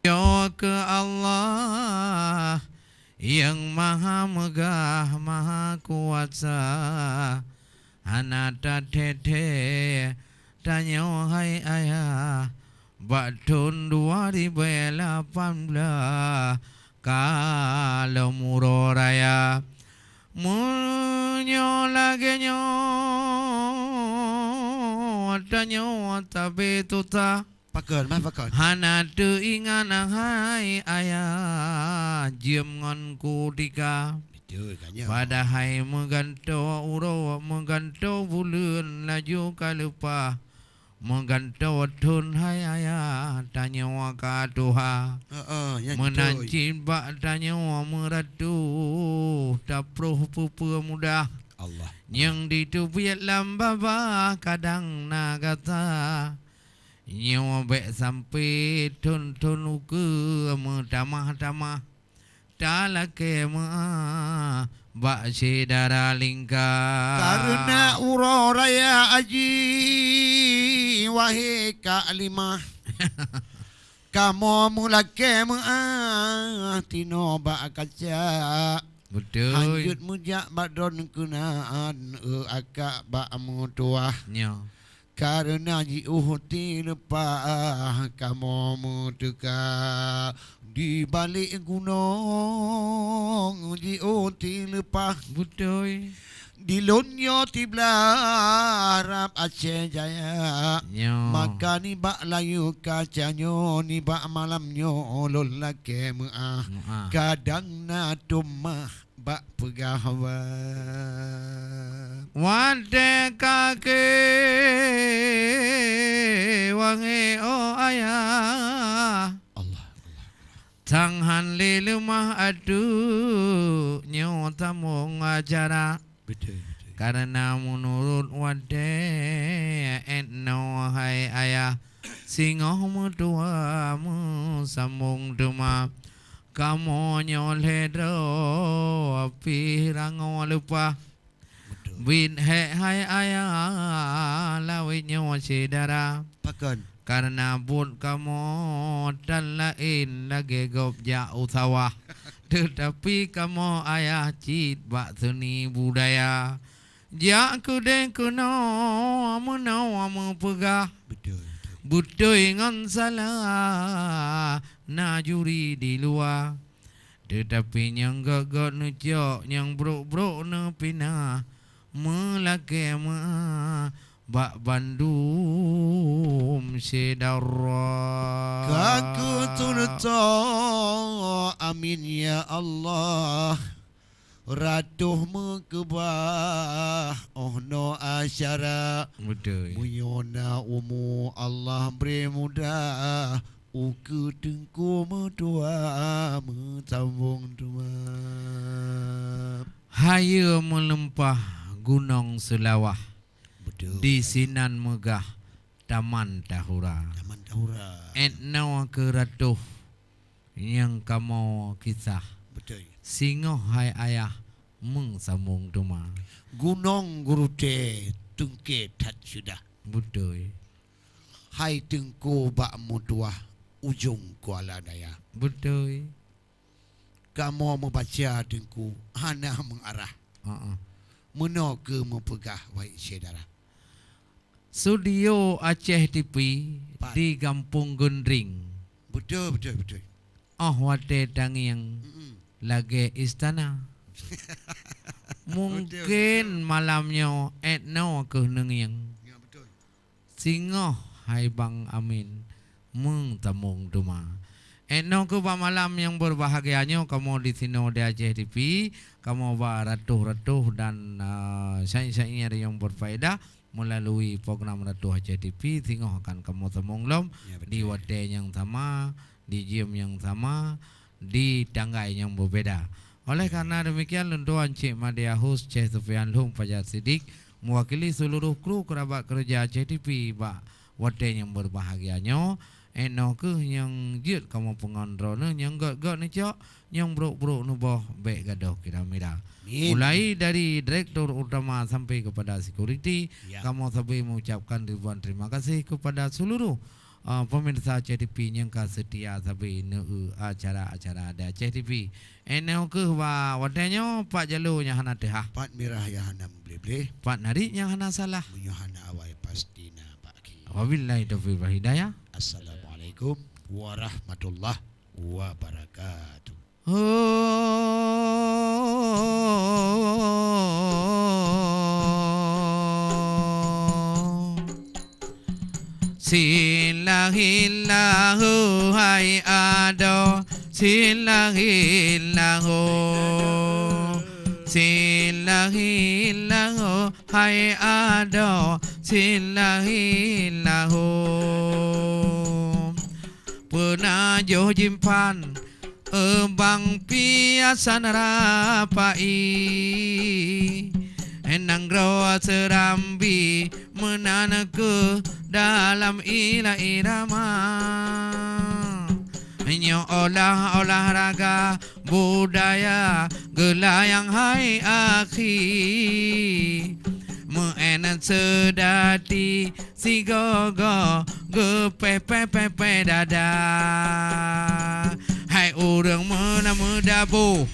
Yo ke Allah yang maha megah maha kuasa, anata tete tanya hai ayah batun 2018 kalau muro raya munyo lagi nyo tanyo tabe tuta Pakon, mas pakon. hana tu ingan hai ayah jiem ngon ku tika Betul kan ya. padahai mengganto uro mengganto bulan laju kalupa mengganto tun hai ayah tanya waka tuha Yang menancin bak tanya meratu tapruh pupu mudah Allah. yang ditubiat lambaba kadang nagata nyawa baik sampai tun-tun uke tamah-tamah talake ma bak sedara lingkar Karena uro raya aji wahai kalimah kamu mulake tino bak kaca betul hanjut mujak badon kunaan akak bak mutuah nyo karena ji uhti lepah kamu mutuka di balik gunung ji uhti lepah betul di lonyo tiblarap Aceh Jaya nyo maka ni bak layu kacanyo ni bak malamnyo lolake muah kadang na tumah bak pegawa wade kake wangi o ayah Allah Tanghan li lumah adu nyo tamung acara betul karena menurut wade etno hai ayah singoh mutua mu sambung duma kamu nyolhe do api rango lupa bin hai ayah lawi nyo sedara pakon karena pun kamu dan lain lagi gop jauh sawah tetapi kamu ayah cit bak seni budaya jak kudeng kuno amu pegah betul butuh ingat salah na juri di luar tetapi yang gagak nujok yang brok na pinah melake bak Bandung sedara kaku turto amin ya Allah ratuh mekebah oh no asyara betul muyona umu Allah beri mudah uku tengku medua metambung dua hayu melempah gunung Selawah betul di sinan megah taman tahura taman tahura etno keratuh yang kamu kisah betul singoh hai ayah mengsambung duma gunung gurute tungke tat sudah betul hai tengku bak mutuah ujung Kuala Daya betul kamu membaca tengku hana mengarah meno ke mempegah baik saudara studio Aceh TV di Kampung Gendring betul oh wate tangiang lagi istana mungkin malamnya etno ke nengiang ya betul singoh hai bang amin mengtamung duma etno ke malam yang berbahagianya kamu di sini di Aceh TV kamu ratuh-ratuh dan sains-sains yang berfaedah melalui program Ratuh Aceh TV singoh akan kamu temung lom ya, di wate yang sama di gym yang sama di tanggai yang berbeda. Oleh karena demikian lentuan Cik Madia Hus Cik Sufian Lung Fajar Siddiq mewakili seluruh kru kerabat kerja Aceh TV bak wate yang berbahagianya eno ke yang jut kamu pengandrona yang gak ni cok yang bro nuboh baik gadoh kira mira mulai dari direktur utama sampai kepada security ya. Kamu sampai mengucapkan ribuan terima kasih kepada seluruh pemirsa CTV yang setia sabi acara-acara ada CTV. Enau ke wadanya Pak Jalur yang hana tehah. Pat mirah yang hana boleh. Pak Nari yang hana salah. Menyuhana awai pasti na Pak Ki. Wabillahi taufiq wal hidayah. Assalamualaikum warahmatullahi wabarakatuh. Silahillahu hai ado silahillahu silahillahu hai ado silahillahu pernah jo jimpan bang piasan rapai enang roa serambi menana ke dalam irama nyo olahraga budaya gelayang hai akhi meenan sedati si gogo gepepepepe dada hai urang mana medabu